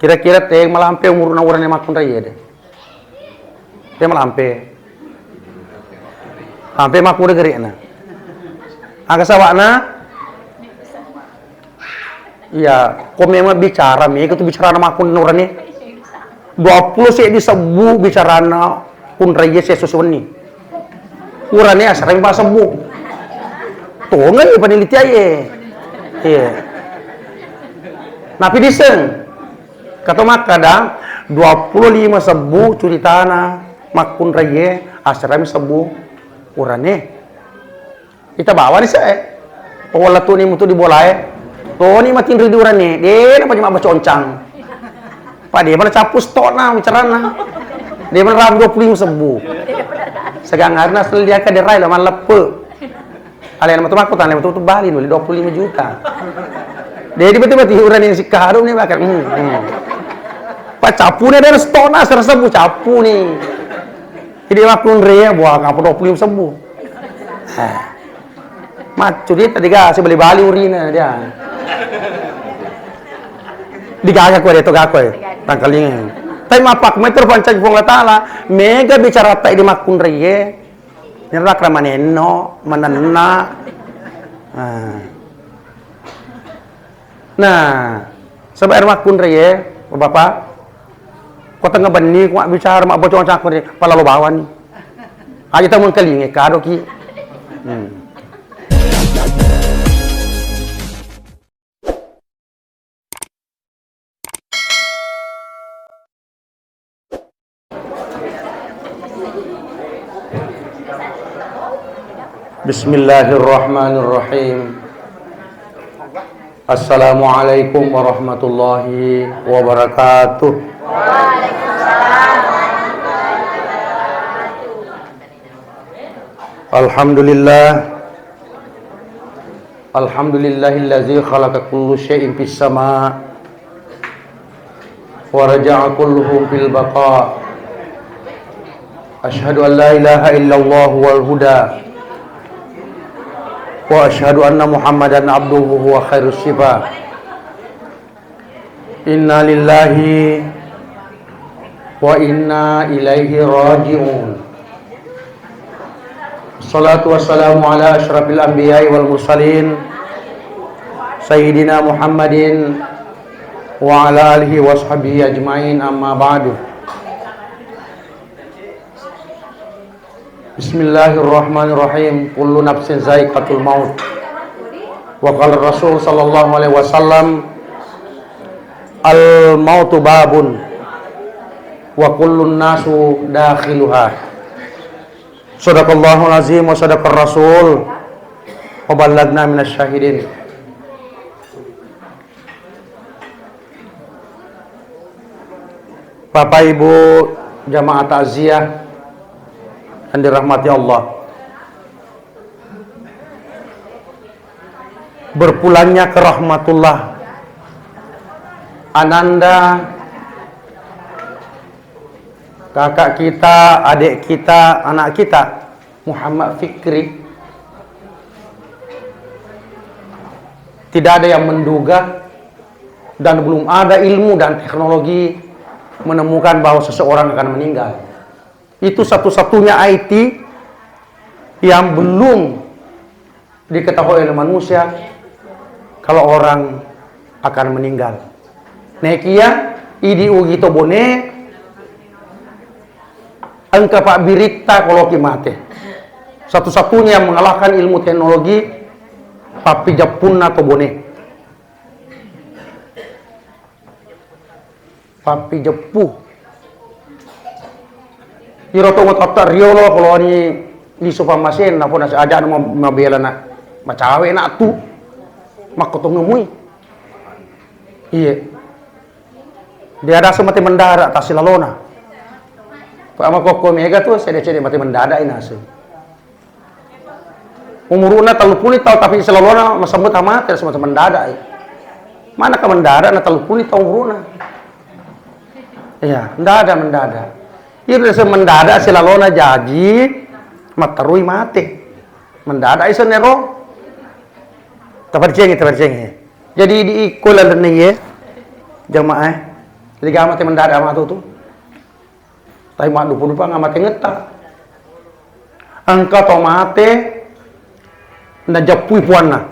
Kira-kira teh malampe umur orang yang makun raya deh. Teh malampe. Sampai makun deh gerik na. Agak sawakna. Iya, kok memang bicara mi, itu bicara nama makun orang ni. 20 sih disebu bicara na kun raya sesuatu ni. Urane asal bahasa sebu. Tuh nggak peneliti aja. Iya. Napi diseng. Kata mak kadang 25 sebu cerita na makun raya asrami sebu urane. Kita bawa di saya. Wala tuh ni mutu di bolai. Tuh ni matin rindu urane. Dia apa cuma baca oncang. Pak dia mana capus tok na bicara na. Dia mana ram 25 sebu. Segangarna sel dia ka derai lah man lepe. Alian matu makutan le matu bali nu 25 juta. Dia tiba-tiba urane si kaharum ni bakar. Pak capu ni ada stok na sersebu capu ni. Jadi makun rea buah ngapa 25 sebu. Macu dia tadi kasih beli bali urina dia. Digagak ko dia to gako tangkaling. Tapi mapak meter pancang pong latala mega bicara tak di makun rea. Nyerak ramaneno mananna. Nah, sebab makun rea Bapak kau tengah bani, kau bicara mak bocor cakap ni, pala lo bawa ni. Aja tamu kelinge kado ki. Bismillahirrahmanirrahim. Assalamualaikum warahmatullahi wabarakatuh. Alhamdulillahillazi khalaqa kullu syai'in fis sama' wa raja'a kulluhum fil baqa'. Asyhadu an la ilaha illallah wal huda wa asyhadu anna Muhammadan abduhu wa khairus shifa. Inna lillahi wa inna ilaihi raji'un. Salatu wassalamu ala asyrafil anbiya'i wal mursalin Sayyidina Muhammadin wa ala alihi wa sahbihi ajma'in, amma ba'du. Bismillahirrahmanirrahim. Kullu nafsin za'iqatul maut. Wa qala Rasul sallallahu alaihi wasallam, al mautu babun wa kullun nasu dakhiluha. Sadaqallahul azim wa sadaqar rasul wa ballagna minasy syahidin. Bapak Ibu jamaah takziah yang dirahmati Allah, berpulangnya ke rahmatullah ananda kakak kita, adik kita, anak kita Muhammad Fikri. Tidak ada yang menduga dan belum ada ilmu dan teknologi menemukan bahwa seseorang akan meninggal. Itu satu-satunya IT yang belum diketahui oleh manusia kalau orang akan meninggal. Nekia idi ugi to bone angka Pak Birita kalau mate. Satu-satunya yang mengalahkan ilmu teknologi papi Japun atau bone. Papi Jepu. Iroto ngotot riolo kalau ni sofa masin apa nasi aja mau mabela nak macawe nak tu makotong ngemui. Iya. Dia ada semati mendarat tak silalona. Pak ama koko mega tuh cede mati mendadak ini hasil. Umuruna talupuni tahu tapi silalona masambut amat semati mendadak. Mana ke mendadak na talupuni tahu umuruna. Iya, mendadak. Itu mendadak silalona jaji matarui mati. Mendadak iso nero. Tabarjengi. Jadi di ikulan ni ye jamaah Jadi gamat yang mendadak sama tuh. Tapi mak dupa ngamat yang ngetak. Engkau tomate na japui puana.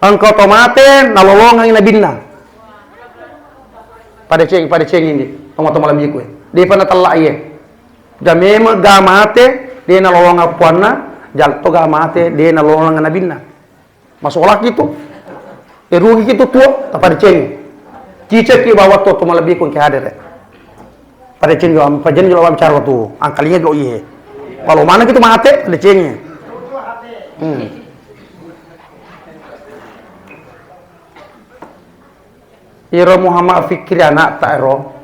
Engkau tomate na lolongan ina binna. Pada ceng ini, tomato malam kue. Dia pernah telak ye. Jamema gamate dia na lolongan puana, jalto gamate dia na lolongan na binna. Masalah gitu. Rugi gitu tua, tak pada ceng. Cicak ki bawa to malam kue ke hadir. Pada ceng juga, pajen juga bicara tuh. Angkalinya do iye. Kalau mana gitu mate, ada cengnya. Iro Muhammad Fikri anak tak ero.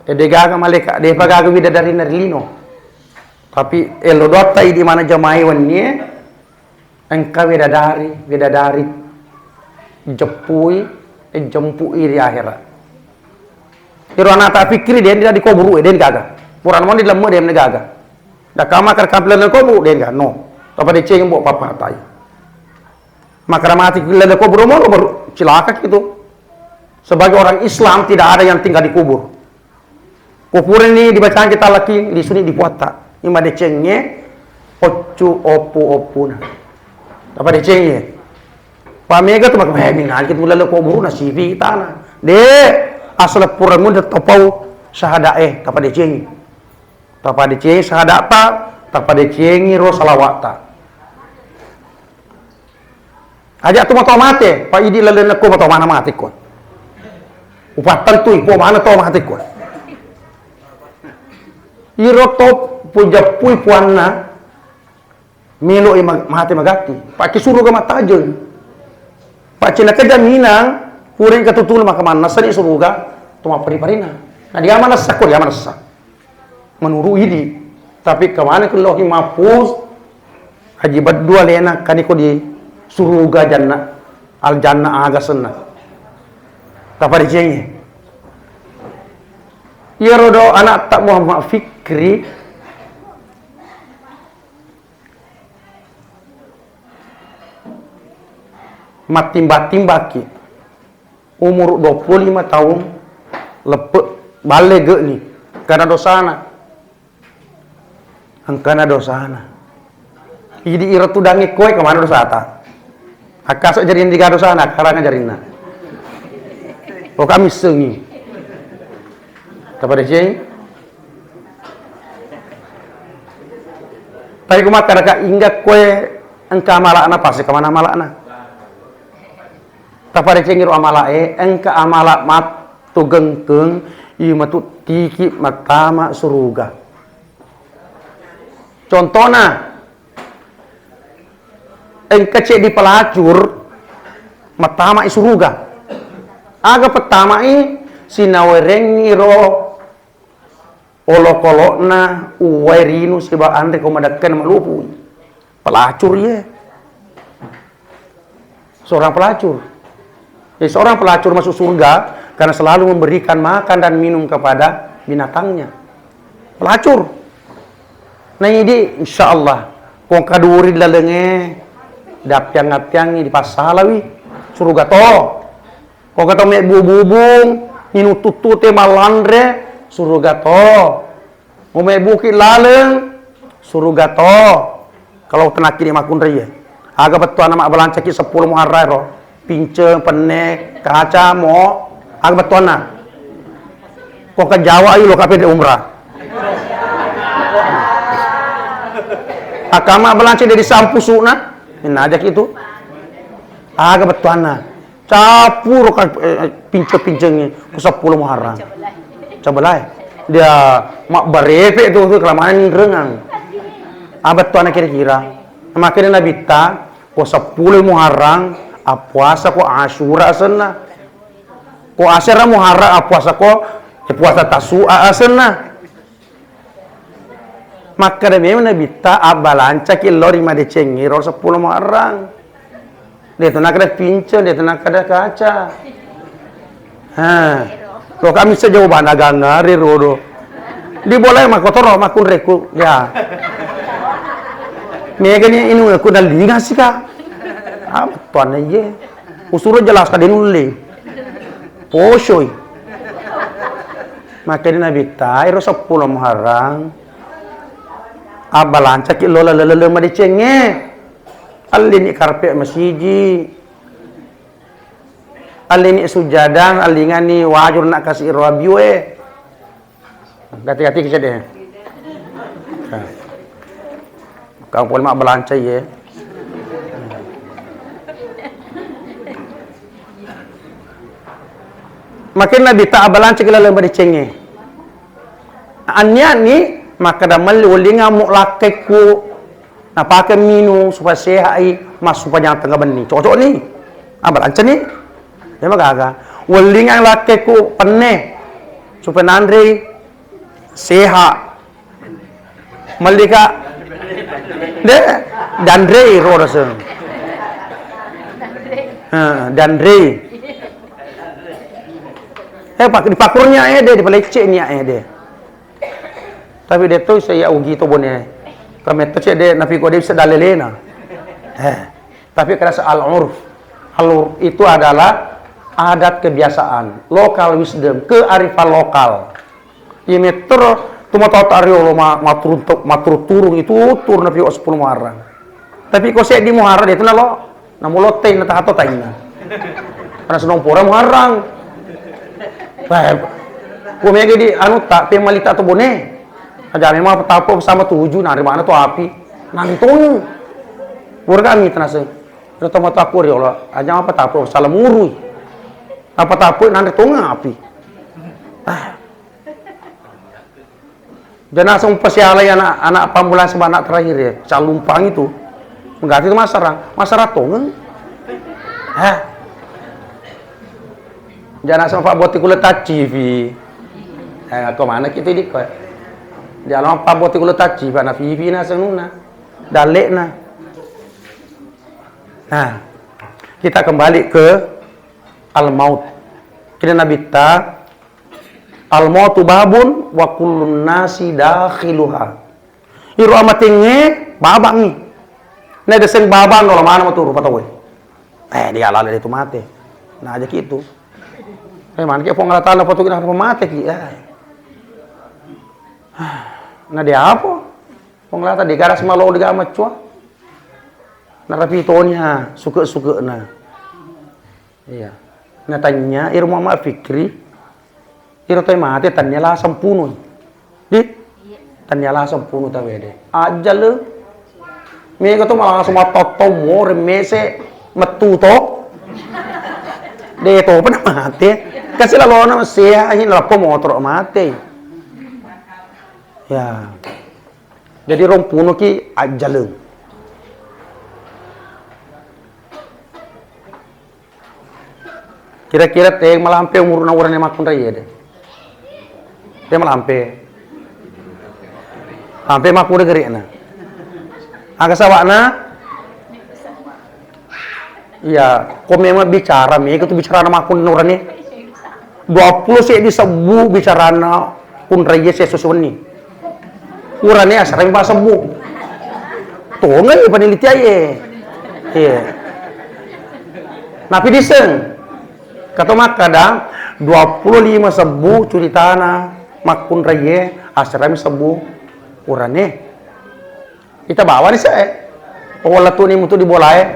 Ede gaga maleka, de pagaga bidadari narlino. Tapi elo dotta di mana jamai wannie, engka bidadari jepui, jempui di akhirat. Iro anak tak Fikri dia tidak dikoburu, dia gaga. Puran mon di dalam dia gaga. Dah kama kar kamplen kobu dia gaga. No. Tapi dia ceng buat papa tai. Maka mati bila kubur mau baru cilaka gitu. Sebagai orang Islam tidak ada yang tinggal di kubur. Kubur ini dibacaan kita lagi di sini dipuata. Ima decengnya ocu opu na. Apa decengnya? Pamega tu mak mingan kita mulai kubur na sivi tanah. De asal puramu de topau syahada tapa deceng. Tapa deceng syahada ta, tapa decengi ro salawata. Aja tu mau mati, Pak Idi lalu nak mau mana mati kon. Upatan tu, mau mana tu mati kon. Iro top puja pui puanna, melo mati magati. Pak Kisuru ke mata aja. Pak Cina kerja minang, puring ketutul maka mana seni suruga, tu mau peri-perina. Nah dia mana sakor, dia mana sak. Menurut Idi, tapi kemana kalau mapus, haji berdua lena kaniko di suruga jannah al jannah aga senna tapari cengi yerodo anak tak Muhammad Fikri matimbaki umur 25 tahun lepek balik ge nih karena dosana angkana dosana idi ira tudangi koe kemana dosata akasok jadiin di gado sana, karang ajarinna. Oh kami sengi. Kepada ceng. Tapi kumat karena ingat kue engka malakna pasti kemana malakna. Kepada ceng iru amala engka amala mat tu gengkeng matu tiki matama suruga. Contohnya engka cek di pelacur matama isuruga aga pertama sinawereng iro olo-kolokna uwairinu siba andre komadakan malupu pelacur ya seorang pelacur masuk surga karena selalu memberikan makan dan minum kepada binatangnya pelacur nah ini insyaallah kong kaduri lalenge dapiang-dapiang di pasalawi suruga to kok kata me bubung inu tutute malandre suruga to mau me bukit laleng suruga to kalau tenaki di makun raya aga betul nama balancaki 10 muharram ro pinceng pene kaca mo aga betul na kok ke Jawa ayo lo kape de umrah akama balanci dari sampusuna nah ajak itu agak betuana capur kan pinceng-pincengnya ke 10 Muharram coba dia mak barepe itu kelamaan rengang abad tuana kira-kira makanya Nabi ta ko 10 Muharram puasa ko Asyura senna ko Asyura Muharram puasa ko puasa Tasu'a senna maka demi Nabi ta abalanca ki lori ma de cengi ro 10 Muharram dia tu nak ada pincel dia tu nak ada kaca lo kami sejauh mana gangari rodo di boleh mak kotor mak kun reku ya megani ini aku dah lingas sih kak tuan aja. Usuru jelas ka dinuli. Posoy. Makanya Nabi iro 10 Muharram. Abalanca ki lola lele ma dicenge. Alini karpe masjid. Alini sujadan, alingani wajur nak kasih rabiwe. Hati-hati kita deh. Kau boleh mak belanca ya. Makin Nabi tak belanca kala lembar dicenge. Anya ni maka damal ulinga mu lakeku. Nah pakai minum supaya sehat mas supaya jangan tengah benih. Cocok ni. Belanca ni. Ya maka ulinga lakeku peneh supaya nandri sehat. Malika de dandre ro rasa. Dandre. Pak dipakurnya dia dipelecek ni dia. Tapi dia tu saya ugi tu bonnya. Kami tu dia nafi ko dia bisa dalilena. Tapi kerasa al-urf. Al-urf itu adalah adat kebiasaan, lokal wisdom, kearifan lokal. Ini metro tuma tahu tario matur turung itu tur nafi 10 Muharram. Tapi kau saya di Muharram itu nalo, namulo teh nata hato taina. Karena senong pura Muharram. Baik, kau mega di anu tak pemalita tu bone. Aja memang petapo sama 7 nari mana tu api, nantong. Pura kami tenase. Itu tama tapur ya Allah. Aja apa tapo salam urui. Apa tapo nanti tonga api. Dan langsung pesialai anak pambulan sebanak terakhir ya, calumpang itu mengganti itu masyarakat tongen. Jangan langsung pak boti kulit taci, kemana kita ini kau? Jangan pak boti kulit taci, pak na vivi na senuna, dalek na. Nah, kita kembali ke al-maut. Kita Nabi ta al-mautu babun wa kullun nasi dakhiluha. Iru amatenge babang ni. Nah deseng babang kalau mana mau turu patawe. Dia lalu itu mati. Nah aja gitu. Mana ke pong ngalatan apa tuh kenapa mati ki. Nah dia apa? Pong ngalatan di garas malu di gamat cua. Nah rapitonya suka nah. Iya. Nah tanya iru Muhammad Fikri. Iro tay mati tanya lah sempunu. Tanya lah sempunu tahu deh. Aja le. Mereka tu malah semua toto mor mese metu to. Deh to pernah mati. Kasih lalu nama saya ini lapo motor mati. Ya. Jadi rompuno ki aja le. Kira-kira teh malah sampai umur nawaran yang makun raya deh. Dia malah sampai makun deh gerik na. Agak sawakna. Iya, kau memang bicara mereka tu bicara nama makun nawaran ni. 20 sih disebu bicara na kun raya sesuatu ni. Urane asal bahasa sebu. Tuh nggak peneliti aja. Iya. Napi diseng. Kata mak kadang 25 sebu curi tanah makun raya asrami sebu urane kita bawa ni saya wala tu ni mutu dibolai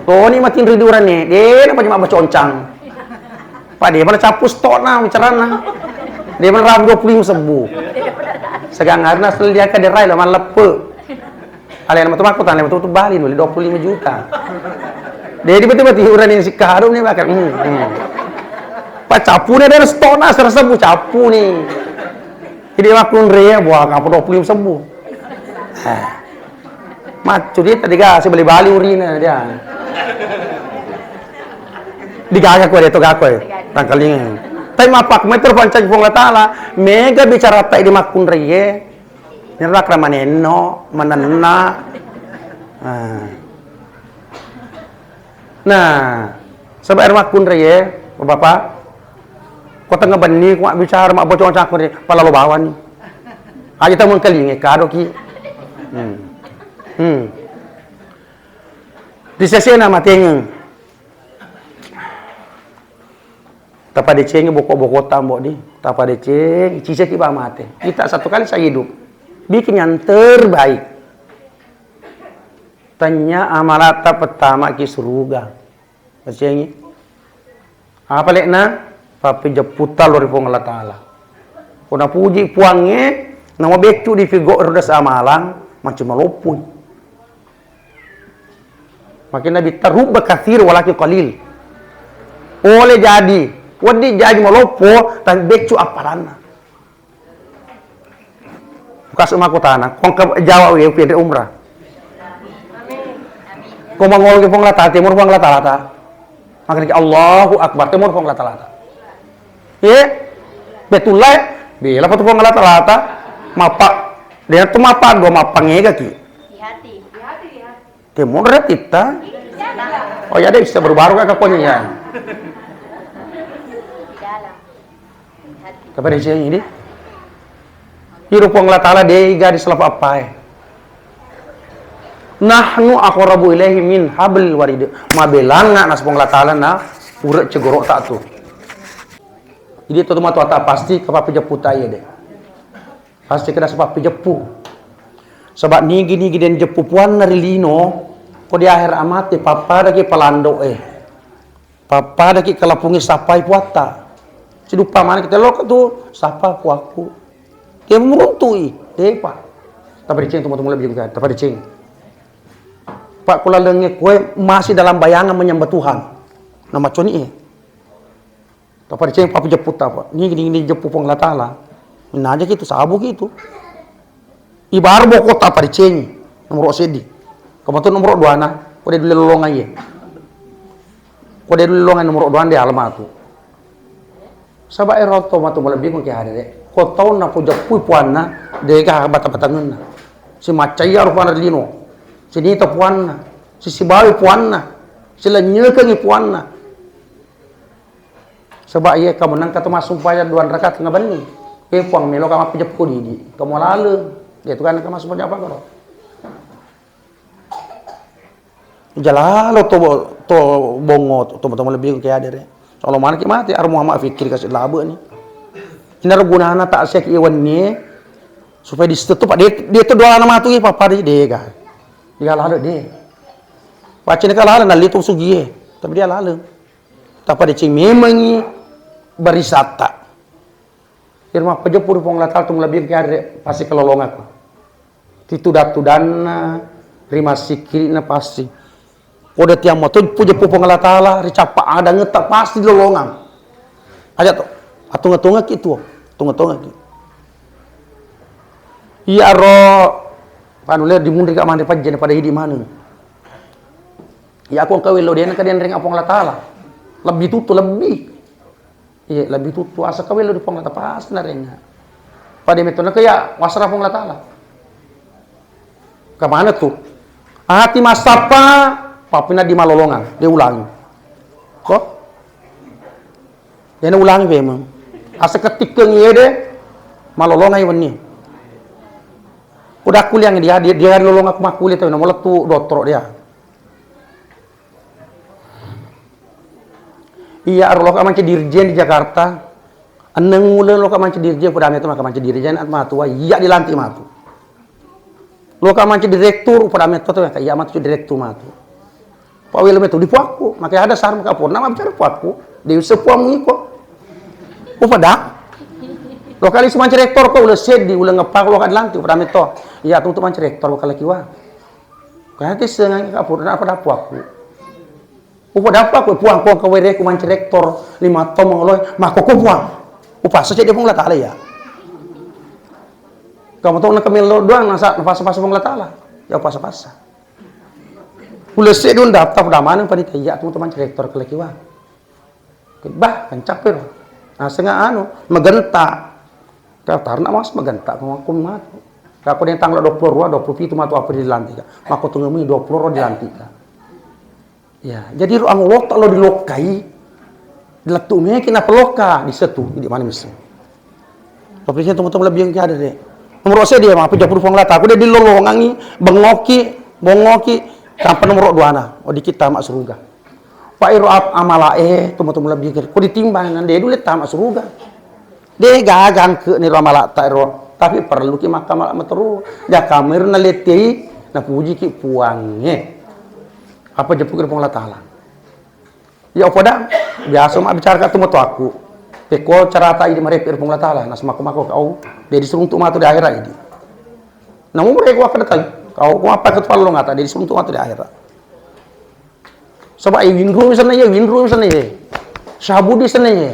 to ni matin ridi urane dia apa cuma baca oncang pak dia mana capus tok na bicarana dia mana ram 25 sebu segangarna sel dia ka derai lah man lepe alian matu makutan le matu bali 25 juta dia tiba-tiba urane si karum ni bakal Pak capu ni ada stona serasa bu capu ni. Jadi makun rea buah ngapa 25 sembuh. Macu dia tadi kasih beli bali urina dia. Digagak ko dia to gakoy. Tangkaling. Tay mapak meter pancang pong latala mega bicara tay di makun rea. Nirak ramaneno mananna. Nah, sebab makun rea Bapak kau tengah bani, kau bicara mak bocor cakap ni, pala lo bawa ni. Aja tahu mengkelingi, kado ki. Di sesi nama tengeng, Tapa deceng bokok-bokok tambok di. Tapa deceng, cicak tiba mati. Kita satu kali saya hidup. Bikin yang terbaik. Tanya amalata pertama ki suruga. Deceng. Apa lekna? Papi jeputa lori pong Allah Ta'ala. Kuna puji puangnya, nama becu di figo rodas amalang, macam malopun. Makin Nabi tarubba kathir walaki qalil. Oleh jadi, wadi jadi malopo, tan becu apalana. Bukas umaku tanah, kong ke Jawa we pede umrah. Kong mangol ke pong lata, timur pong lata-lata. Makin Allahu Akbar, timur pong lata-lata. Betul lah. Bila patu pong lata-lata, mapak. Dia tu mapak gua mapangnya kaki. Di hati. Timur kita. Oh ya deh bisa berbaru kakak konya ya. Kepada siang ini, hirup pong lata-lata dia gadis selap apa? Nahnu aqrabu ilaihi min hablil warid. Mabelanga nas pong lata-lata na urek cegorok tak tu. Jadi tu matu tak pasti kepapi jepu taya deh. Pasti kena sepapi jepu. Sebab nigi dan jepu puan nari lino, ko di akhir amati papa daki pelando Papa daki kelapungi sapai puata. Sidupa mana kita lo tu sapa puaku. Dia meruntui, depa. Tapi dicing tu matu mulai juga, tapi dicing. Pak kula lengi kue masih dalam bayangan menyembah Tuhan. Nama coni Tapa diceng papi jeput apa? Ini jeput pong latala. Minaja gitu sabu gitu. Ibar boko tapa diceng nomor sedi. Kebetulan nomor 2 na, kode dulu lolongan ye. Kode dulu lolongan nomor 2 di alamat tu. Sabak eroto matu melebih mungkin hari deh. Kau tahu na po jeput puan na, deka bata-batangan na. Si macaya rupana lino. Si nita puan na, si sibawi puan na, si lenyekengi puan na. Sebab ia kamu nang kata masuk payah 2 rakaat ngabani. Puang melo kamu pijak ko di. Kamu lalu. Dia tu kan kamu masuk payah apa karo. Jalalo to bongot to lebih ke ada deh. Soalnya mana ki mati ar Muhammad fikir kasih labu ni. Ina gunana tak sek iwan ni supaya ditutup dia tu doa nama tu papa dia ga. Dia lalu dia. Pacin ka lalu nali tu sugi tapi dia lalu. Tapi dia memang berisata. Irma pejepur pong latal tung lebih kare pasti kelolong aku. Titudat-tudanna rima sikirina pasti. Oda tiang moto pejepur pong latala ricapa ada ngetak pasti lolongan. Aja to. Atung-atunga kitu. Tung-atunga kitu. Iya ro panule dimundri ka mande pajene pada hidi mana. Ya aku kawin lo dia kadian ring apong latala. Lebih tutu lebih. Iya, lebih tutu asa kawin lo di pong lata pas na rin nga. Pada metode kaya wasra pong latala. Kemana tuh? Hati masapa papina di malolongan, dia ulangi. Kok? Dia ulangi memang. Asa ketika ngide malolongan iwan ni. Udah kuliah dia lolong aku makuli tuh nomor tu doktor dia. Iya, lo ka manci dirjen di Jakarta. Eneng ulah lo ka manci dirjen pada itu maka manci dirjen at matua iya dilantik matu. Lo ka manci direktur pada itu tuh iya matu direktur matu. Pak Wilem itu di puaku, maka ada sarm kapur nama bicara puaku, di sepuamu iko. Pada lo kali semanci rektor kau ulah sedi ulah ngepak lo ka dilantik pada itu. Iya tuh manci rektor lo kali kiwa. Kaya ti sengang kapur na pada puaku. Upa dapat ko puang ko kawere ko manci rektor 5 tom ngoloy mako ko puang. Upa saja dia pung latala ya. Kamu tahu nak kemelo doang nasa pas-pas pung latala. Ya pas-pas. Ulah sedun daftar pada mana panitia teman-teman rektor kelekiwa. Bah kan capek. Nah senga magenta. Daftar nak mas magenta ko mat. Kako den tanggal 20 27 matu apa dilantik. Mako tunggu 20 dilantik. Ya, jadi ruang lokal lo dilokai, diletunya kena peloka di setu di mana misalnya. Tapi saya teman-teman lebih yang ada deh. Nomor saya dia mah pejapur pong lata, aku dia dilolongangi, bongoki, sampai nomor 2 na, oh di kita mak surga. Pak iro amala tumu lebih kau ditimbang nan dia dulu tamat surga. Dia gagang ke ni amala tak iro, tapi perlu ki makam matru. Ya kamer na letei na puji ki puangnya. Apa je pukir Allah Taala. Ya pada biasa mak bicara kat tumu aku. Peko carata ini merepir Allah Taala, nas mako kau dia disuruh untuk matu di akhirat ini. Namun mereka akan datang. Kau apa ketepal lo ngata dia disuruh untuk matu di akhirat. Sebab winru misalnya ya, Syahbudi sana ya.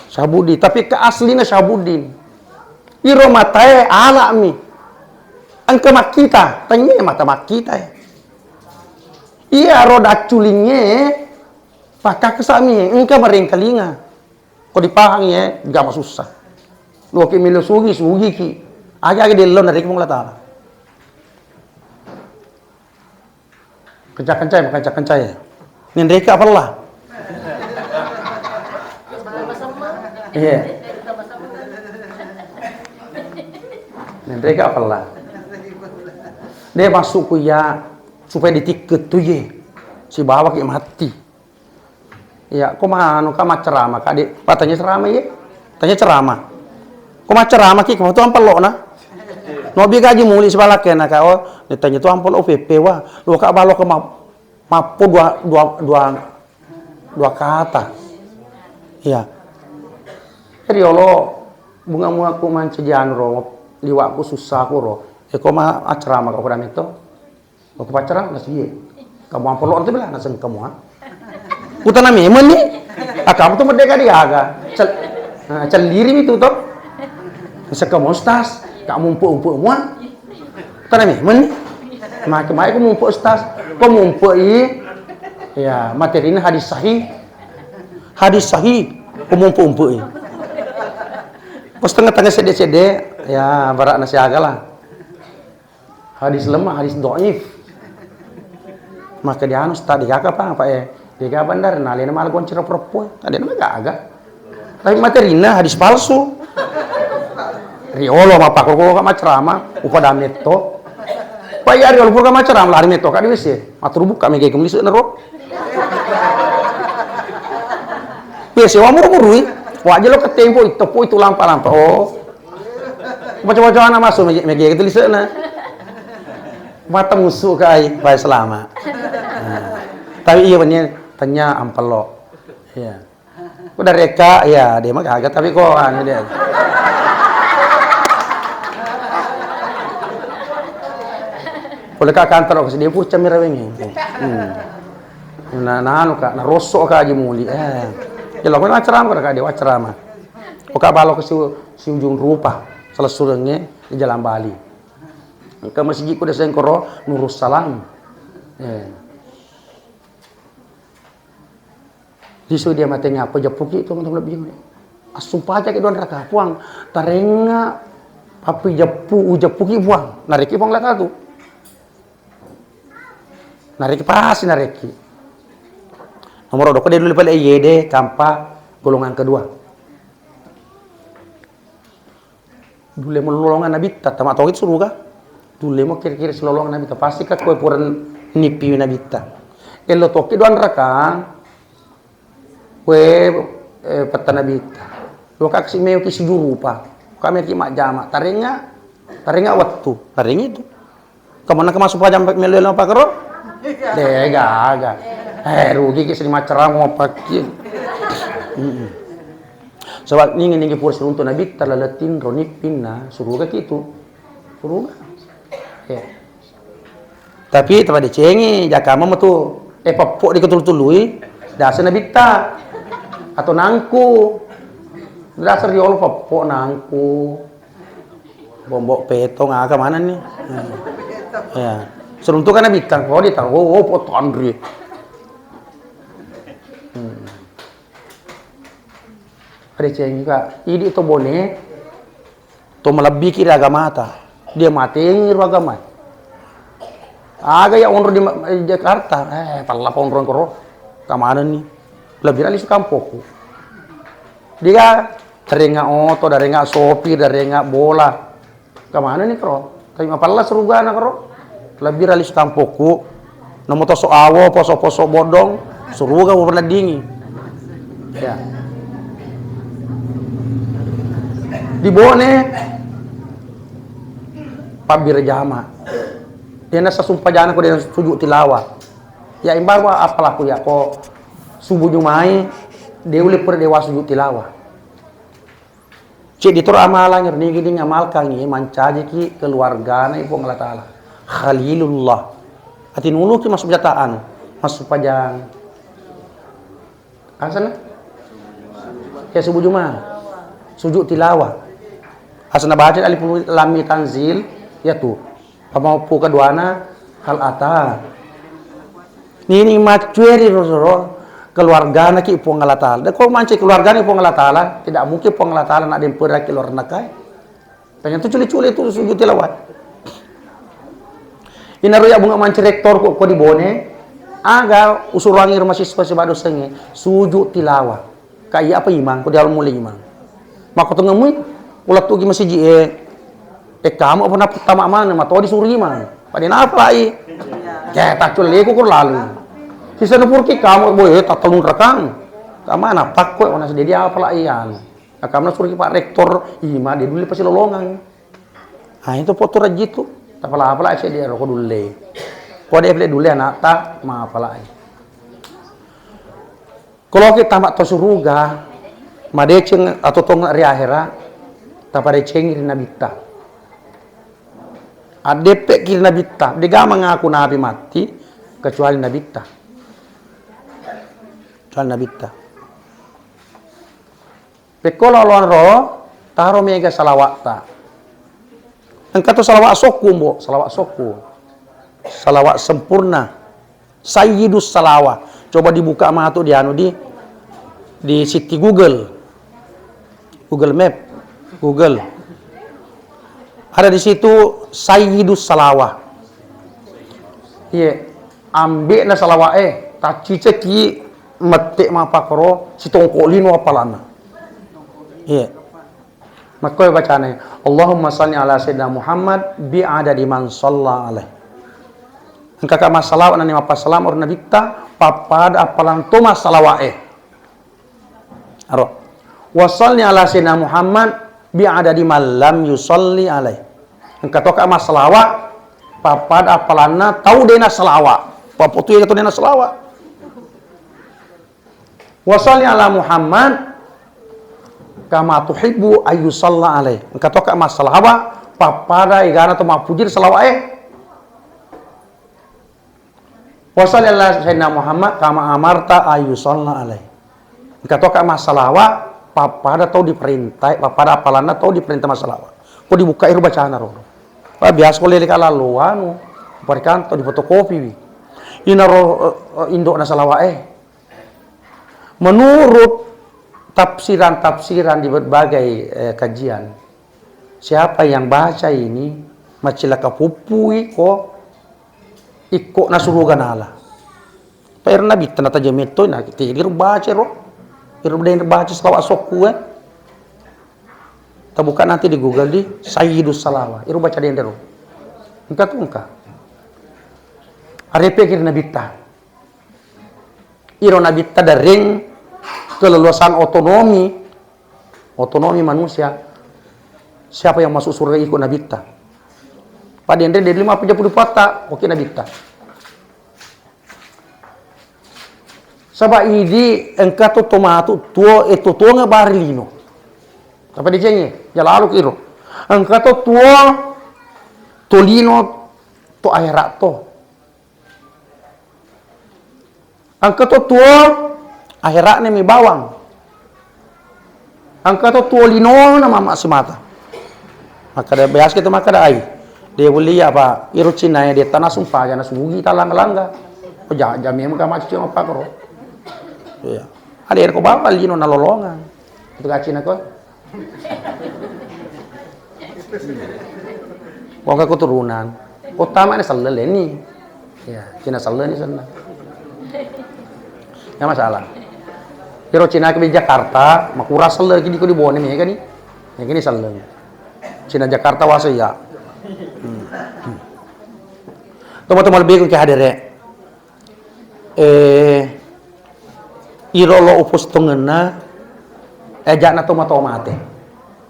Syahbudi, tapi keaslinya Syahbudin. Iro matae ala mi. Angka mak kita, tanya mata mak kita ya. Iya roda culingnya pakak kesami engkau merengkalinga. Kau dipahang ya, gak susah. Lu ki milo sugi ki. Agak delon dari Allah Taala. Kencang ya. Nendreka apa lah? Iya. Nendreka apa lah? Dia masuk kuya supaya ditiket tuh ye. Si bawa ki mati. Ya, kok mah ceramah kak patanya ceramah ye. Tanya ceramah. Kok mah ceramah ki kau tuh ampel lo na. Nobi gaji muli sebalak kena kau. Ditanya tuh ampel OPP wah. Lu kak balok ke mapu dua kata. Iya. Jadi Allah bunga aku mancejan ro liwakku susah aku ro. Kok mah ceramah kau kudam itu. Kau pacaran nggak sih? Kamu ampel lo nanti bilang nasi kamu ha? Utana memang nih. Kamu tuh merdeka dia agak. Celiri itu tuh. Sekamu ustaz, kamu umpu muan. Utana memang nih. Makai kamu umpu ustaz. Kamu umpu ya materinya hadis sahih. Kamu umpu Pas tengah-tengah sede ya barak nasi agak lah. Hadis lemah, hadis doif. Maka dia anu tadi kakak apa ya? Dia bandar nalina malah goncir perempuan. Tadi nama agak. Tapi materina hadis palsu. Riolo apa kok ceramah upada meto. Payah riolo pur ceramah lari meto kak wis ya. Matur buka mege kemli seunero. Biasa wa muru-muru. Wajah lo ketempo itu lampa-lampa. Oh. Baca-baca ana masuk mege gitu liseuna. Mata musuh kai bae selama. Tapi iya bener tanya ampel lo. Iya. Udah reka ya dia mah kagak tapi kok anu dia. Boleh kak kantor ke dia pucam mirawengnya. Nah anu kak, nah rosok kak aja muli. Ya lo kan ceramah kak dia ceramah. Oka balok ke si ujung rupa salah surengnya di Jalan Bali. Ke masjid ku desa Engkoro Nurus Salam. Disu dia matanya apa jepuki itu teman-teman lebih. Sumpah aja ke don raka puang tarenga papi jepuki puang. Nariki puang lah tu. Nariki pasti nariki. Nomor dua dia dulu pada YD kampa golongan kedua. Dulu melolongan Nabi tamat tauhid suruh kah? Dulu mau kira-kira selolongan Nabi pasti kah kue puran nipi Nabi ta. Elo toki doan raka kue peta Nabi ta. Lo kak si meo kisi jurupa. Kami ki mak jama tarenga waktu tarenga itu. Kemana kemasuk pajam melo apa kero? Dega. Rugi kisi maceram mau pakai. Sebab ningi pur seruntu Nabi talalatin ronipin na suruh kak itu. Suruh. Ya. Tapi tempat dicengi jakama mah tuh papok diketul-tului dasar Nabi ta atau nangku. Dasar riol papok nangku. Bombok petong ke mana nih? Ya. Seruntu kan Nabi ta kok ditaruh foto Andre. Ada ceng juga, ini itu bone, to melebih kira agama ta, dia mati ngir agama. Aga ya onro di Jakarta, pala onro koro, kamana nih, lebih alis kampokku. Dia darenga oto, darenga sopi, darenga bola, kamana nih koro, tapi pala serugana koro, lebih alis kampokku, nomor to so awo, poso bodong, Suruga pernah dingin. Ya. Di Bone Pak Birjama. Dia nasa sumpah jana ko dia sujud tilawah. Ya imbang apalah ko ya ko subuh nyumai dia uli per dewa sujud tilawah. Cik ditur amalan ni gini ngamalkan ni mancaji ki keluarga na ipo Allah Taala. Khalilullah. Ati nulu ki masuk jataan, masuk pajang. Asana? Ya subuh Jumat. Sujud tilawah. Asana baca alif lam tanzil ya tu. Pamaupu keduana hal ata. Nini macueri rosoro keluarga nak ipo Allah Taala. Dan kalau manci keluarga ni ipo Allah Taala, tidak mungkin ipo Allah Taala nak dem peraki luar nakai. Tanya tu culi-culi tu sujud tilawah. Inaru ya bunga manci rektor ko di Bone, aga usurangi rumah siswa sebado sengi sujud tilawah. Kaya apa imang ko di alun mulai imang. Mako tu ngemui ulat tu gi masih ji kamu apa nak pertama mana matodi suri imang. Pada apa lai? Ya tak culi ko lalu. Sisa nupurki kamu boy tak telung rekang. Kamana pak ko ona sedia apa lai an. Kamu suri Pak Rektor ima dia dulu pasti lolongan. Ah itu foto raji tu. Tak apa lah saya dia rokok dulu. Kau dia beli dulu anak tak ma apa lai. Kalau kita mak to suruga madeceng atau tong ri akhira ta pada cengir nabita. Adepek kiri nabita, dia mengaku nabi mati kecuali nabita. Kecuali nabita. Pekola lon ro taro mega salawata. Engkau salawat soku mbo, salawat soku. Salawat sempurna. Sayyidus salawat. Coba dibuka mah tuh di anu di siti Google. Google Map. Google. Ada di situ Sayyidus salawah. Iya, ambil na salawah tak cice ki metik ma pakro si tongkolin wa palana. Iya. Maka bacane Allahumma shalli ala sayyidina Muhammad bi adadi man shalla alaih. Engka ka masalah nani apa salam or nabita papada apalan to masalah Aro. Wa shalli ala sayyidina Muhammad bi adadi man lam yusalli alaih. Engka to ka masalah papada apalana tau dena salawat. Papotu ya to dena salawat. Wa shalli ala Muhammad kama tuhibbu ayu salla alaih. Engka to ka masalah papada igana to mapujir salawat Wa shalli ala sayyidina Muhammad kama amarta ayu salla alaih. Engka to ka masalah papada tau diperintah papada apalana tau diperintah masalah. Ko dibuka iru bacaan ro. Pa biasa ko lele kala lo anu parikan to di fotokopi. Ina ro indok na salawat Menurut tafsiran-tafsiran di berbagai kajian, siapa yang baca ini macilaka pupui ko ikut nasurugan Allah. Pero nabi tanata jemeto na tilir baca ro. Pero den baca salawat sokku kita buka nanti di Google di Sayyidus Salawah. Iru baca den ro. Engka tu engka. Arepe kir nabita. Iro nabita daring keleluasan otonomi manusia. Siapa yang masuk surga ikut nabita. Pada yang dari 50 patah, oke nabita. Sabab ini engkau tu tomato tuo itu tuo ngebarilino. Apa dijengi? Jalalu kiro. Engkau tu tuo tolino to akhirat to. Engkau tu tuo akhirat ni mi bawang. Engkau tu tuo lino nama mak semata. Maka dia bias kita maka ada ai. Dia boleh apa? Iru Cina dia tanah sumpah jana sugi talang langga. Oh jam yang muka macam apa karo? Iya. Ada yang kau bawa lino na lolongan. Itu ka Cina ko. Kau ka keturunan. Utama ni salel ni. Ya, Cina salel ni sana. Ya masalah. Iru Cina ke Jakarta, makura salel kini ko di Bone ni kan ni. Yang kini salel. Cina Jakarta wasa ya. Teman-teman lebih ke hadir irolo upus tungena ejak na tomatomate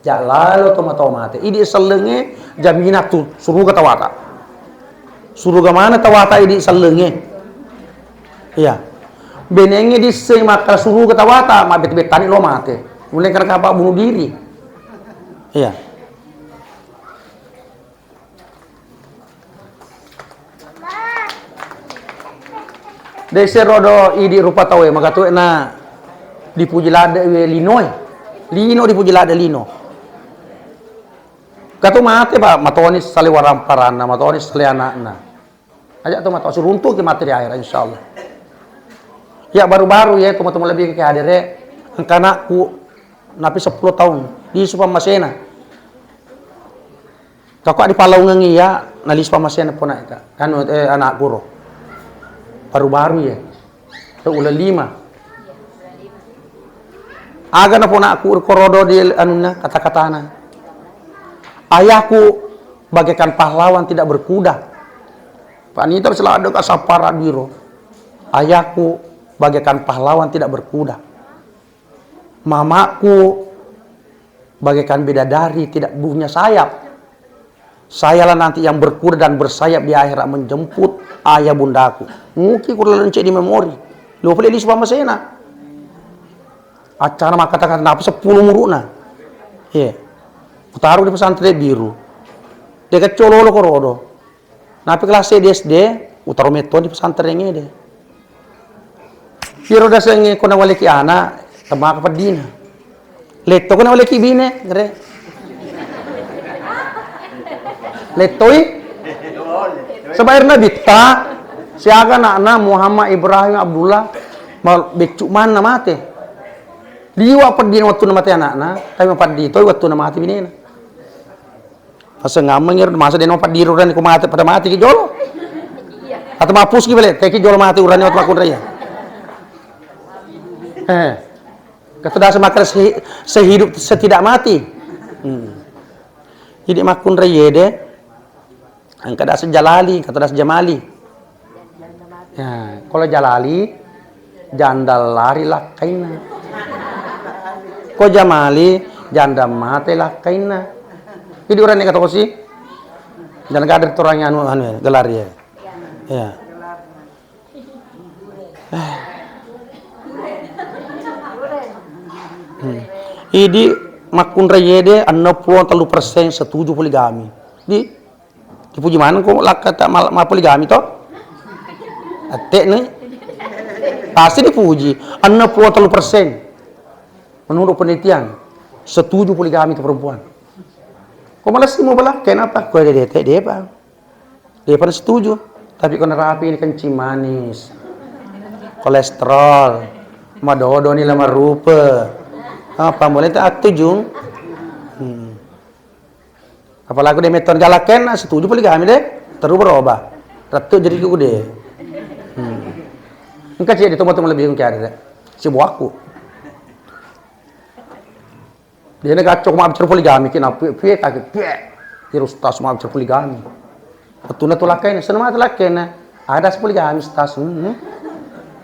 jak lalu tomatomate idi selenge jaminat tu suruh ke tawata suruh ke mana tawata idi selenge iya benenge di sing maka suruh ke tawata ma bet-betani lo mate mulai karena apa bunuh diri iya dese rodo idi rupa tawe maka tu na dipuji lada lino dipuji lada lino katu mate pak matonis sale waram parana matonis sale anakna ajak tu matos runtuh ke materi air insyaallah ya baru-baru ya teman-teman lebih ke hadere anakku napi 10 tahun di supa masena kakak di palau ngengi ya nali supa masena pun ita kan anak guru baru-baru ya tu ulah 5 aga na pun aku korodo di anuna kata-katana ayahku bagaikan pahlawan tidak berkuda. Pak Nito selalu kasapara biro. Ayahku bagaikan pahlawan tidak berkuda. Mamaku bagaikan bidadari tidak punya sayap. Sayalah nanti yang berkuda dan bersayap di akhirat menjemput ayah bundaku. Mungkin kurang lencik di memori. Lu boleh di sebuah mesena. Acara maka kata-kata apa 10 muruna. Iya. Taruh di pesantren biru. Dia kecololo korodo. Napi kelas SD, utaruh meton di pesantren ini deh. Biru dah sengi kona wale ki anak, temak pedina. Leto kona wale ki bine, ngere. Letoi. Sebairna bitta, siaga nak Muhammad Ibrahim Abdullah, mal becuk mana mate. Liwa pedina waktu nama mati anak tapi padi itu waktu nama mati bine. Masa ngamengir masa dia nompat diru dan mati pada mati ki jolo. Atau mapus ki balik kayak ki jolo mati urane waktu makun raya. Kata dah semakin sehidup setidak mati. Jadi makun raya deh. Angkat dah sejalali, kata dah sejamali. Ya, kalau jalali jandal lari lah kaina. Ko jamali janda mati lah kaina. Jadi orang ini kata ko sih, jangan kader orang anu gelar ya. Ya. Ini makun rayede 63% setuju poligami. Dipuji mana kok lak kata mal poligami toh? Atek nih. Pasti dipuji 63%. Menurut penelitian setuju poligami itu perempuan. Kok malas mau balak? Kenapa? Kau ada dia bang. Dia pada setuju. Tapi kau nerapi ini kencing manis, kolesterol, madodo ni lama rupa. Apa boleh tak setuju? Apalagi dia meton galaken, setuju poligami deh. Terus berubah. Ratu jadi ku deh. Engkau cik di tempat-tempat lebih engkau ada. Si buahku. Dia nak kacau mau bicara poligami, kena pie kaki pie, terus tas mau bicara poligami. Betul na tulakai, senama tulakai na ada poligami tas.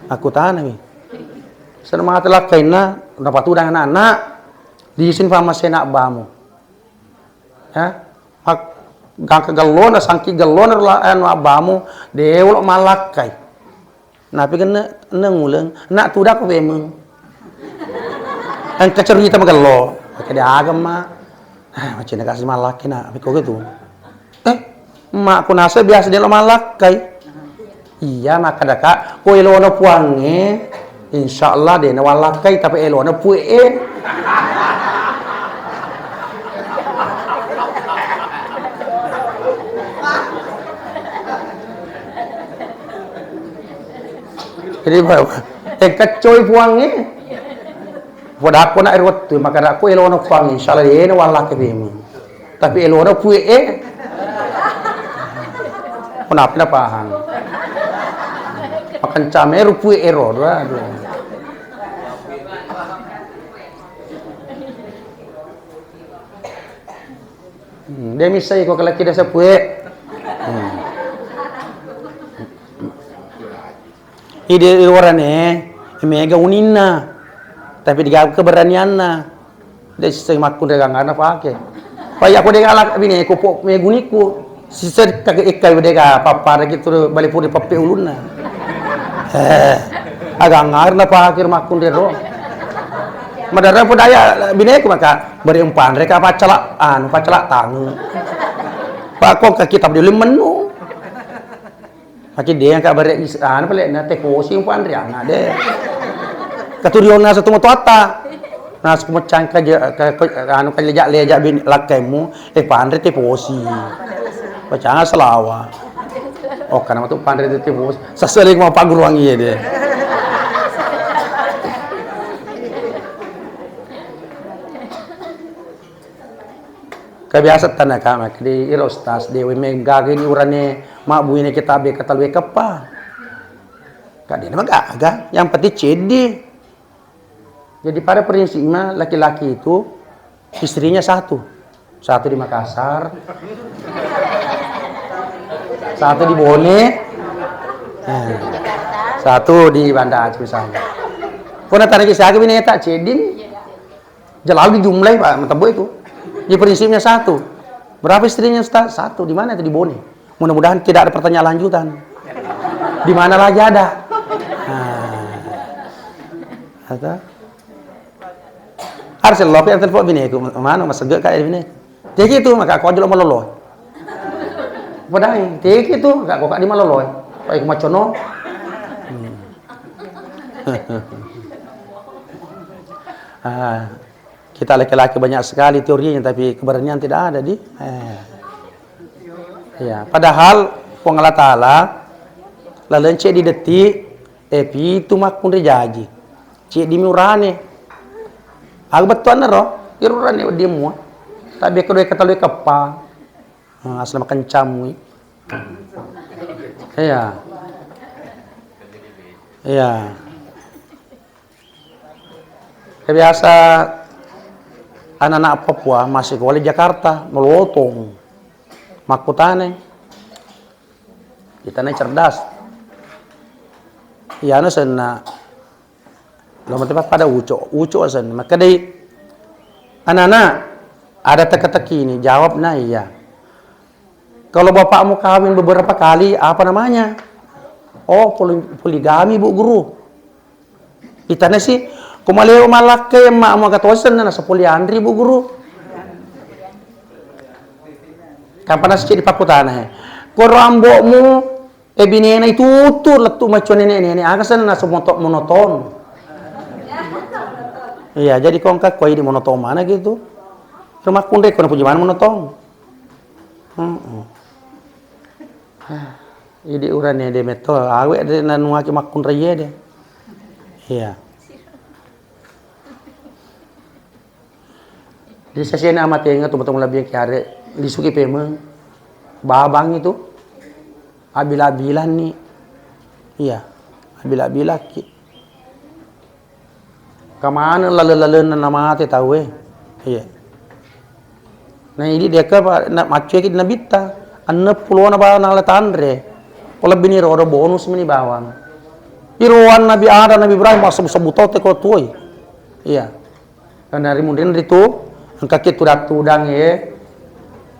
Aku tanya ni, senama tulakai na dapat udang anak-anak di sini faham masih nak bamu. Ya, gang kegalon, sangki galon lah anu abamu, dewa malakai. Napi kena ngulang, nak tudak memang. Yang kecerita magalo. Pakai dia agama, macam nak kasih malak nak, tapi kau gitu. Mak aku nasa biasa dia lo malak kai. Iya maka daka, kau elo na puange, insyaallah dia na malak kai, tapi elo na pue. Jadi apa? Kecoy puange. Pada aku nak erot tu, maka aku elo nak fang, insyaallah dia na wala ke bemu. Tapi elo na pue kenapa na pahang. Makan camer pue error lah. Dia misai kau kalau kita sepue. Ide orang ni, mega unina. Tapi digawe keberanianna. Dia sing makun regangana pake. Pai aku degalak bini ko po meguniku. Sisa kagak ikai dega papara gitu balik pun di pape ulunna. Agak ngar na pakir makun dero. Madara po daya bini ko maka beri umpan reka pacala pacala tangu. Pakok ka kitab di menu. Maki dia yang beri pala na te kosi umpan ria na de. Katuriona sa tumutata. Nas kumacang ka lejak bin lakaimu pandre te posi. Bacaan selawa. Oh karena itu pandre te posi. Saseling mau paguruang iya dia. Kebiasa tanah kami di irostas dewi menggagini urane mak buine kita be katalwe kapa. Kak dia mah gagah, yang penting cedi. Jadi pada prinsipnya laki-laki itu istrinya satu di Makassar, satu di Bone, satu di Banda Aceh misalnya. Kau nanti kisah ini tak cedin, jauh di jumlah pak, matabu itu. Jadi prinsipnya satu. Berapa istrinya satu? Di mana itu di Bone? Mudah-mudahan tidak ada pertanyaan lanjutan. Di mana lagi ada? Harus lo yang telepon bini aku mana mas segak kayak bini. Teki itu maka kau jual maloloy. Padahal teki itu kak kau di maloloy. Baik macono. Kita laki-laki banyak sekali teorinya tapi keberanian tidak ada di. Ya, padahal Allah Taala lalu cek di detik itu makun rejaji. Cek di murane. Aku betul nero, irurane dia mua. Tapi kedua kata lu kapa, asal makan camui. Iya, iya. Kebiasa anak-anak Papua masih sekolah di Jakarta, melotong, makutane. Kita nih cerdas. Iya, sana. Lama tempat pada uco asan. Maka dari anak-anak ada teka-teki ini jawab nah iya. Kalau bapakmu kawin beberapa kali apa namanya? Oh poligami bu guru. Itanya sih kumaleo malake mak mau katosen na sa poliandri bu guru. Kapan sih di pakutana ko rambokmu binena itu tutur letu macam nenek agasan na monoton. Iya, jadi kongkak koi di monoton mana gitu. Rumah kundek kena puji mana monoton. Ini urannya de meto, awe de nanua ki makun raya de. Iya. Di sesi ini amat ingat betul lebih kiare lisuki pemeng. Babang itu abila-abilan nih. Iya, abila-abilan ki. Kemana lalu nama te tahu iya. Nah ini dia ke nak macu kita nabita, ane puluhan apa nala tandre, kalau bini roda bonus mini bawang. Iruan Nabi Adam Nabi Ibrahim masuk sebutau te kau tuai, iya. Dan dari mungkin itu, angka kita tudang ye,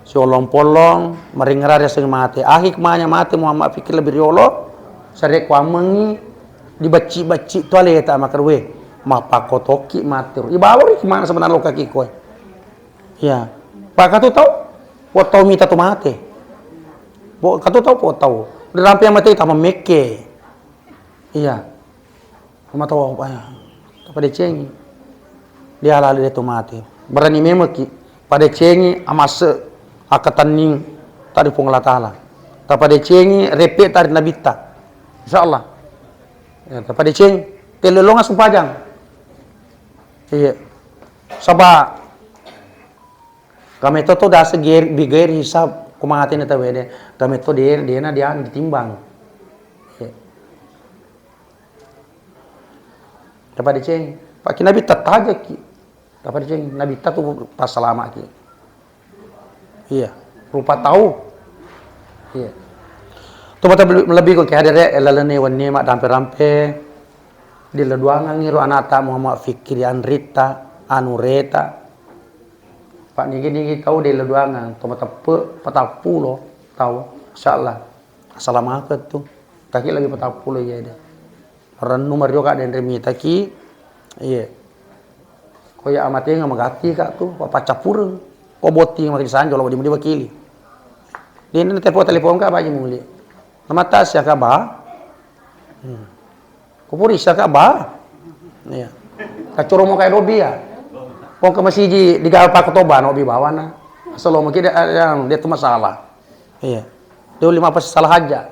siolong polong, meringar ya sing mati. Akhir kemana mati Muhammad fikir lebih riolo, sare kuamengi, dibaci toilet makarwe. Mapakotoki matur. Ibawa gimana sebenarnya lo kaki koi? Ya, pak katu tahu? Potau mita tu mate. Katu tahu potau. Dirampi yang mati tambah meke. Iya. Kamu tahu apa ya? Pada cengi. Dia lalu dia tu mate. Berani memeki. Pada cengi amase akataning tadi pungla taala. Pada cengi repet tadi nabita. Insyaallah. Ya, pada cengi telelonga sumpajang. Iya, sabah kami itu tuh dah seger hisab kumangatin itu beda. Kami itu dia ditimbang. Iya. Dapat diceng, Pak Nabi tataja ki. Dapat diceng, Nabi tuh pas selama ki. Iya, rupa tahu. Iya. Tuh mata lebih kok kayak ada lalane wanne mak dampe-rampe. Di leduangan ngiro anata Muhammad Fikri Anrita Anureta. Pak nigi tahu di leduangan toma tepe 40 tahu insyaallah. Assalamualaikum tuh. Taki lagi 40 ya deh. Ren nomor yo kak den remi taki. Iya. Koya amate ngamagati kak tuh papa capureng. Ko boti makin sanjo lo di wakili. Dia ini telepon kak aja muli. Nama tas ya kak ba. Kupuri sa kak ba. Iya. Kacuro mo kay Robi ya. Kung ka masiji di galpa ko to ba no bi bawa na. Asal mo kida yang dia tuh masalah. Iya. Dia 5 pas salah aja.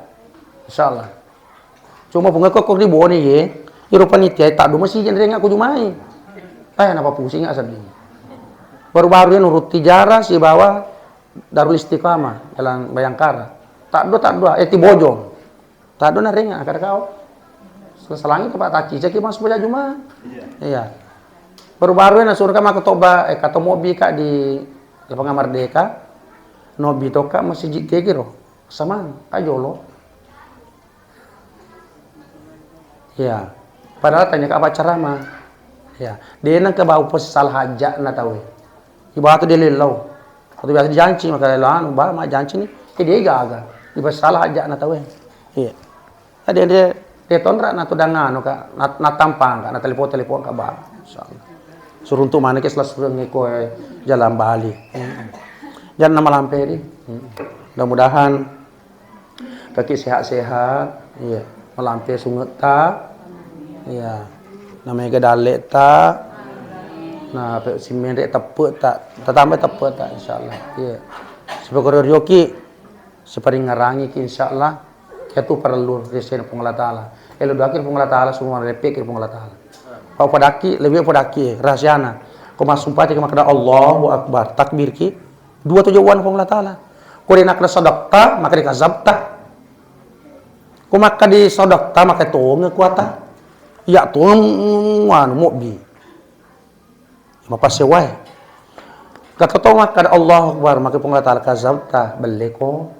Insyaallah. Cuma bunga kok di bawah nih ye. Iro panitia tak do masih jadi aku jumai. Apa pusing asal ini. Baru-baru ini nurut tijara si bawa Darul Istiqamah Jalan Bayangkara. Tak do ti bojong. Tak do na ringa kada kau. Selangi tempat taki ceki masuk boleh juma. Iya. Baru-baru ini suruh kama ketoba kata mobi kak di Lapangan Merdeka. Nobi toka masih jikegiro. Sama kajolo. Ya, padahal tanya ke apa ceramah. Ya, dia nang ke bau pos salah hajat na tahu. Ibarat tu dia lelau. Atau biasa janji maka lelau ba ma janji ni. Dia gaga. Ibarat salah hajat na tahu. Iya. Dia tonrak na tu dangan ka na tampang ka na telepon ka ba. Insyaallah. Suruh untuk mana ke selas ngiko jalan Bali. Jangan nama lamperi. Mudah-mudahan kaki sehat-sehat. Iya. Malampe sungut ta. Iya. Namanya gedalek ta. Nah, simen rek tepuk tak. Tambah tepuk tak insyaallah. Iya. Sebagai ryoki separing ngarangi ki insyaallah. Itu perlu resen pengelola taala. Elo doakin pengelola taala semua repek pengelola taala. Kau padaki lebih padaki rahasiana. Kau masuk pati ke makna Allahu Akbar takbir ki. Dua tujuan pengelola taala. Kau nak sedekah maka dikazabta. Kau maka di sedekah maka tonge kuata. Ya tuang wan mobi. Mapa sewai. Kata to maka Allah Akbar maka pengelola taala kazabta beleko.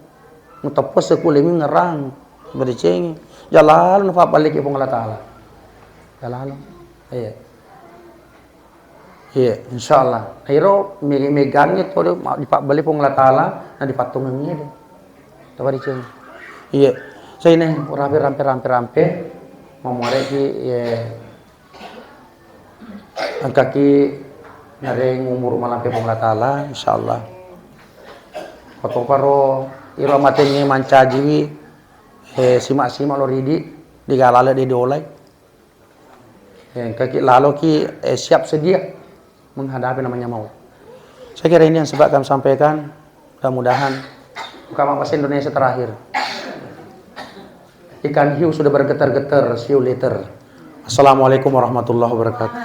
Mutapos sekulemi ngerang bericeng. Jalan fa balik ke pengelola taala. Jalan. Iya. Iya, insyaallah. Airo megangnya to dipak balik pengelola taala na dipatungan dia. Tawa diceng. Iya. Saya ini rampe memore ki ya angkaki nareng umur malampe pengelola taala insyaallah. Foto paro iro matenge manca jiwi simak-simak lo ridi digalala di dolai. Kaki lalu ki siap sedia menghadapi namanya maut. Saya kira ini yang sebab kami sampaikan. Mudah-mudahan Mukamah Bahasa Indonesia terakhir. Ikan hiu sudah bergetar-getar, see you later. Assalamualaikum warahmatullahi wabarakatuh.